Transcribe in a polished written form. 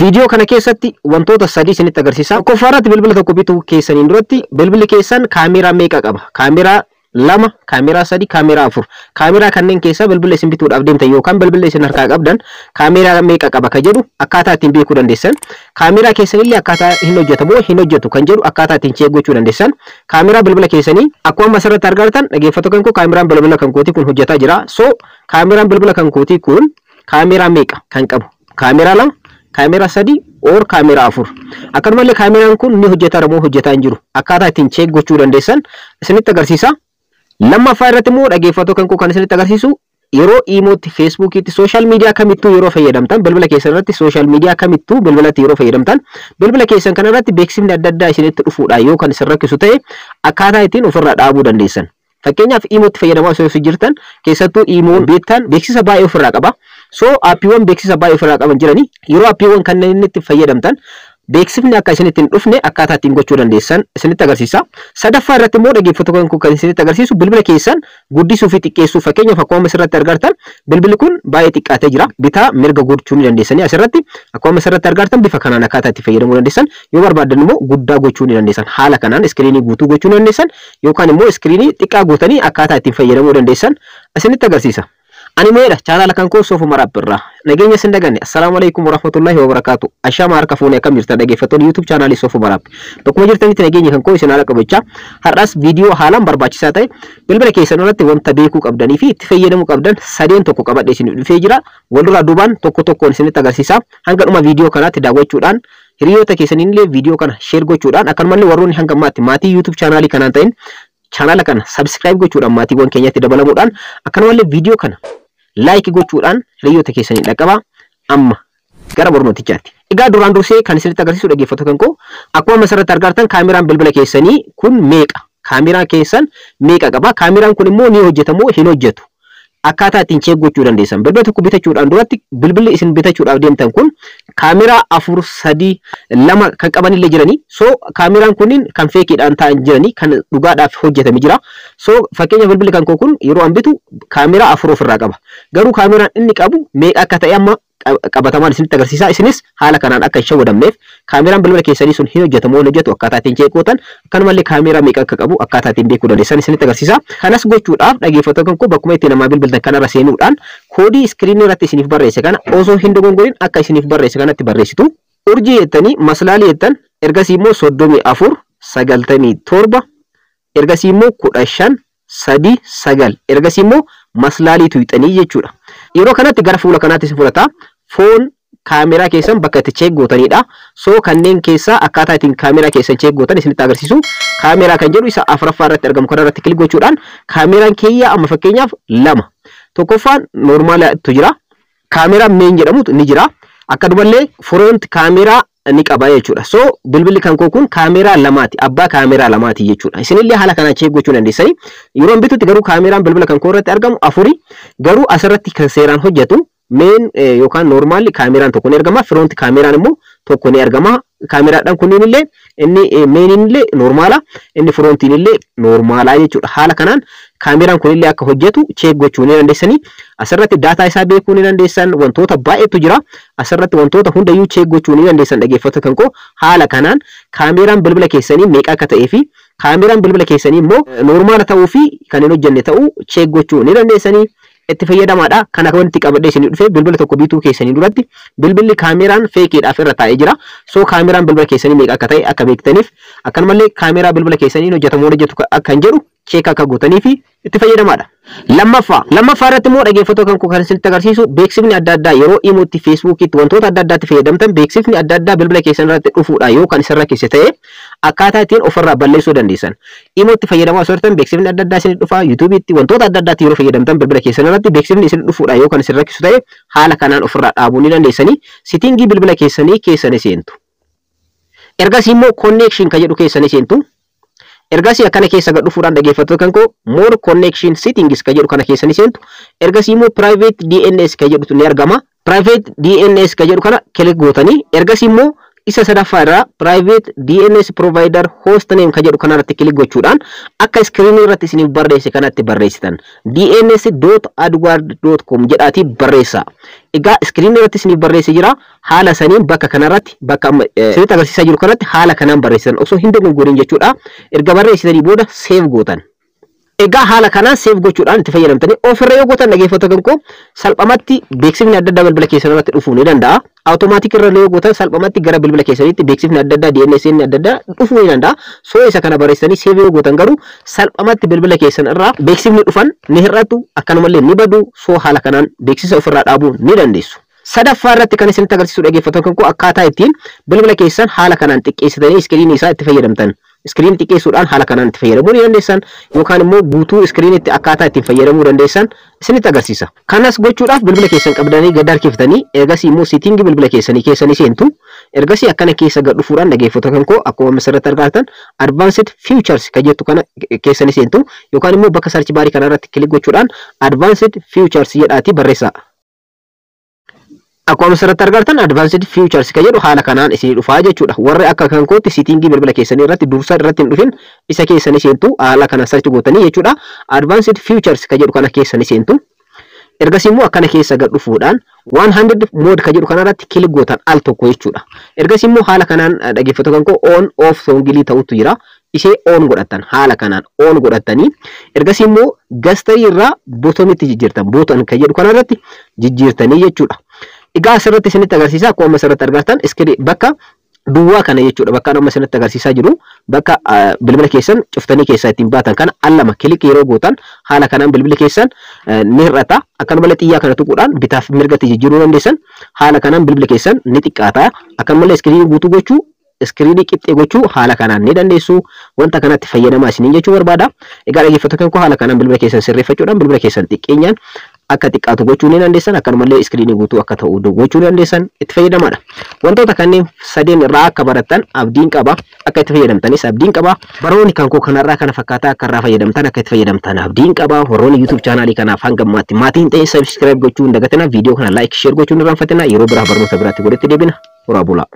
Video kana keessatti wantoota sadii isinitti agarsiisa. Qofaarratti bilbila tokko bituu keessaniin duratti bilbilli keessan kaameraa meeqa qaba? Kaameraa 2, kaameraa 3, kaameraa 4. Kaameraa kanneen keessa bilbila isin bituudhaaf deemtan yookaan bilbila isin harkaa qabdan kaameraa meeqa qaba ka jedhu akkaataa ittiin beekuu dandeessan. Kaameraa keessanillee akkaataa hin hojjetamu hin hojjetu kan jedhu akkaataa ittiin check gochuu dandeessan. Kaameraa bilbila keessanii akkuma asirratti argattan dhaggeeffattoota kan kaameraan bilbila kan kootii kun hojjetaa jira. So kaameraan bilbila kan kootii kun kaameraa meeqa kan qabu? Kaameraa 2, kaameraa 3 or kaameraa 4. Akkanumallee kaameraan kun ni hojjetaa moo hojjetaa hin jiru akkaataa ittiin check gochuu dandeessan isinitti agarsiisa. Lammaffaa irratti immoo dhaggeeffattoota kan koo kan isinitti agarsiisu yeroo iimootti feesbuukiitti sooshaal miidiyaa kamittuu yeroo fayyadamtan bilbila keessan irratti sooshaal miidiyaa kamittuu bilbilatti yeroo fayyadamtan bilbila keessan kana irratti beeksifni adda addaa isinitti dhufuudha yoo kan isin rakkisu ta'e akkaataa ittiin ofirraa dhaabuu dandeessan. Fakkeenyaaf iimootti fayyadamaa osoo jirtan keessattuu iimoon beektan beeksisa baay'ee ofirraa qaba. So aappiiwwan beeksisa baay'ee ofirraa qaban jiranii yeroo aappiiwwan kanneen itti fayyadamtan beeksifni akka isinitti hin dhufne akkaataa ittiin gochuu dandeessan isinitti agarsiisa. Sadaffaa irratti immoo dhaggeeffattoota kan isinitti agarsiisu bilbila keessan guddisuu fi xiqqeessuu. Fakkeenyaaf akkuma asirratti argattan bilbilli kun baay'ee xiqqaatee jira. Bitaa mirga gochuu ni dandeessanii asirratti akkuma asirratti argattan bifa kanaan akkaataa itti fayyadamuu dandeessan. Yoo barbaadan immoo guddaa gochuu ni dandeessan. Haala kanaan iskiriinii guutuu gochuu ni dandeessan yookaan immoo iskiriinii xiqqaa guutanii akkaataa ittiin fayyadamuu dandeessan isinitti agarsiisa. Ani meedha channel kan koo Sofu Marab irraa nageenya sin daganne. Assalamu alaykum warahmatullahi wabarakatuh. Ashama harka fuune akkam jirtan dhaggeeffattoonni YouTube channel Sofu Marab. Bakkuma jirtanitti nageenya kan koo isin haala qabachaa har'as video haalaan barbaachisaa ta'e bilbila keessan irratti wanta beekuu qabdanii fi itti fayyadamuu qabdan sadeen tokko qabadhe isin dhufee jira. Walduraa duubaan tokko tokkoon isinitti agarsiisa. Hanga dhuma video kanaatti daawwachuudhaan hiriyoota keessaniinillee video kana share gochuudhaan akkanumallee warroonni hanga ammaatti maatii YouTube channel kanaan ta'in channel kana subscribe gochuudhaan maatiiwwan keenyatti dabalamuudhaan akkanumallee video kana like gochuudhaan hiriyoota keessanii dhaqqaba. Amma gara barnootichaatti. Egaa duraan dursee kan isinitti agarsiisu dhaggeeffattoota kan koo akkuma asirratti argattan kaameraan bilbila keessanii kun meeqa? Kaameraan keessan meeqa qaba? Kaameraan kun immoo ni hojjetamoo hin hojjetu? Akkaataa ittiin check gochuu dandeessan. Bilbila tokko bitachuudhaan duratti bilbilli isin bitachuudhaaf deemtan kun kaameraa 4, 3, 2 kan qabanillee jiranii. So kaameraan kunniin kan feekiidhaan ta'an jiranii kan dhugaadhaaf hojjetame jira. So fakkeenya bilbilli kan koo kun yeroo an bitu kaameraa 4 ofirraa qaba. Garuu kaameraan inni qabu meeqa akka ta'e amma qabatamaan isinitti agarsiisa. Isinis haala kanaan akka hin shawwadamneef kaameraan bilbila keessanii sun hin hojjetamoo hin hojjetu akkaataa ittiin check gootan akkanumallee kaameraa meeqa akka qabu akkaataa ittiin beekuu dandeessan isinitti agarsiisa. Kanas gochuudhaaf dhaggeeffattoota kan koo bakkuma itti namaa bilbiltan kanarra seenuudhaan koodii iskiriinii irratti isiniif barreesse kana osoo hin dogongorin akka isiniif barreesse kanatti barreessitu. Urjii jettanii maslaalii jettan ergasii immoo 34 97 ergasii immoo 15 3 9 ergasii immoo maslaalii tuyxanii jechuudha. Yeroo kanatti gara fuula kanaatti isin fudhata. Foon kaameraa keessan bakka itti check gootanidha. So kanneen keessaa akkaataa ittiin kaameraa keessan check gootan isinitti agarsiisu. Kaameraa kan jedhu isa afuraffaa irratti argamu kana irratti kilik gochuudhaan kaameraan keeyyaa amma fakkeenyaaf 2. Tokkoffaan normaalaatu jira. Kaameraa main jedhamutu ni jira. Akkanumallee front kaameraa ni qaba jechuudha. So bilbilli kan koo kun kaameraa 2ti. Abbaa kaameraa 2ti jechuudha. Isinillee haala kanaan check gochuu dandeessanii. Yeroo bitutti garuu kaameraan bilbila kan koo irratti argamu 4 garuu asirratti kan seeraan hojjetu main yookaan normaali kaameraan tokko ni argama. Front kaameraan immoo tokko ni argama. Kaameraadhaan kunniinillee inni maininillee normaala inni frontiinillee normaala jechuudha. Haala kanaan kaameraan kunillee akka hojjetu check gochuu ni dandeessanii. Asirratti daataa isaa beekuu ni dandeessan. Wantoota baay'eetu jira. Asirratti wantoota hundayyuu check gochuu ni dandeessan dhaggeeffattoota kan koo. Haala kanaan kaameraan bilbila keessanii meeqa akka ta'ee fi kaameraan bilbila keessanii immoo normaala ta'uu fi kan hin hojjenne ta'uu check gochuu ni dandeessanii. Itti fayyadamaadha. Kana wanti qabadhe isin dhufee bilbila tokko bituu keessanii duratti bilbilli kaameraan feekiidhaaf irra taa'ee jira. So kaameraan bilbila keessanii meeqa akka ta'e akka beektaniif akkanumallee kaameraa bilbila keessanii hojjetamoo hojjetu akka hin jedhu check akka gootanii fi itti fayyadamaadha. Lammaffaa irratti immoo dhaggeeffattoota kan koo kan isinitti agarsiisu beeksifni adda addaa yeroo iimootti feesbuukiitti wantoota adda addaatti fayyadamtan beeksifni adda addaa bilbila keessan irratti dhufuudha yoo kan isin rakkise ta'e akkaataa ittiin ofirraa balleessuu dandeessan. Iimootti fayyadamaa osoo jirtan beeksifni adda addaa isin dhufa. YouTube'itti wantoota adda addaatti yeroo fayyadamtan bilbila keessan irratti beeksifni isin dhufuudha yoo kan isin rakkisu ta'e haala kanaan ofirraa dhaabuu ni dandeessanii. Sitingii bilbila keessanii keessanii seentu. Ergasii immoo connection kan jedhu keessanii seentu. Ergasii akkana keessa gad dhufuudhaan dhaggeeffattoota kan koo more connection settings kan jedhu kana keessanii seentu. Ergasii immoo private DNS kan jedhutu ni argama. Private DNS kan jedhu kana kilik gootanii ergasii immoo isa sadaffaa irraa private DNS provider host name ka jedhu kanarratti kilik gochuudhaan akka screen irratti isiniif barreesse kanatti barreessitan dns.adward.com jedhaati barreessa. Egaa screen irratti isiniif barreesse jira. Haala saniin bakka kanarratti bakka isinitti agarsiisaa jiru kanatti haala kanaan barreessitan osoo hin dogoggoriin jechuudha. Erga barreessitanii booda save gootan. Egaa haala kanaan save gochuudhaan itti fayyadamtanii ofirra yoo gootan dhaggeeffattoota koo salphamatti beeksifni adda addaa bilbila keessan irratti dhufuu ni danda'a. Automaatik irra yoo gootan salphamatti gara bilbila keessaniitti beeksifni adda addaa DNS adda addaa dhufuu ni danda'a. Soo isa kana barreessanii save yoo gootan garuu salphamatti bilbila keessan irraa beeksifni dhufan ni hir'atu akkanumallee ni badu. Soo haala kanaan beeksisa ofirraa dhaabuu ni dandeessu. Sadaffaa irratti kan isinitti agarsiisu dhaggeeffattoota koo akkaataa ittiin bilbila keessan haala kanaan xiqqeessitanii iskiriinii isaa itti fayyadamtan. Iskiriin xiqqeessuudhaan haala kanaan itti fayyadamuu ni dandeessan yookaan immoo guutuu iskiriinitti akkaataa ittiin fayyadamuu dandeessan isinitti agarsiisa. Kanas gochuudhaaf bilbila keessan qabdanii gad harkiftanii ergasii immoo seetingii bilbila keessanii keessanii seentu. Ergasii akkana keessa gad dhufuudhaan dhaggeeffattoota koo akkuma asirratti argattan advanced features ka jettu kana keessanii seentu yookaan immoo bakka search baarii kanarratti kilik gochuudhaan advanced features jedhaati barreessaa. Akkuma asirratti argattan advanced features ka jedhu haala kanaan isinii dhufaa jechuudha. Warri akka kan kootti seetingii bilbila keessanii irratti dursa irratti hin dhufin isa keessanii seentu haala kana search gootanii jechuudha. Advanced features ka jedhu kana keessanii seentu. Ergasii immoo akkana keessa gad dhufuudhaan 100 mode ka jedhu kanarratti kilik gootan al tokko jechuudha. Ergasii immoo haala kanaan dhaggeeffattoota koo on off songilii ta'utu jira. Ishee on godhatan haala kanaan on godhatanii ergasii immoo gastarii irraa botonitti jijjiirtan boton ka jedhu kanarratti jijjiirtanii jechuudha. Egaa asirratti isinitti agarsiisa akkuma asirratti argattan bakka duwwaa kana jechuudha. Bakka amma isinitti agarsiisaa jiru bakka bilbila keessan cuftanii keessaa ittiin baatan kana al-lama kilik yeroo gootan haala kanaan bilbila keessan ni hir'ata. Akkanumallee xiyyaa kana tuquudhaan bitaaf mirgatti jijjiiruu dandeessan. Haala kanaan bilbila keessan ni xiqqaata. Akkanumallee iskiriinii guutuu gochuu iskiriinii qixxee gochuu haala kanaan ni dandeessu. Wanta kanatti fayyadamaa isiniin jechuu barbaada. Egaa dhaggeeffattoota koo haala kanaan bilbila keessan sirreeffachuudhaan bilbila keessan xiqqeenyaan akka xiqqaatu gochuu ni dandeessan. Akkanumallee iskiriinii guutuu akka ta'u gochuu ni dandeessan itti fayyadamaadha. Wantoota kanneen sadeen irraa akka barattan abdiin qaba. Akka itti fayyadamtanis abdiin qaba. Baroonni kan koo kanarraa kana fakkaataa akka irraa fayyadamtan akka itti fayyadamtan abdiin qaba. Warroonni YouTube chaanaalii kanaaf hanga ammaatti maatiin ta'e subscribe gochuu hin dagatina. Viidiyoo kana like share gochuu hin irraanfatina. Yeroo biraa barnoota biraatti godhetti deebina. Horaa bulaa.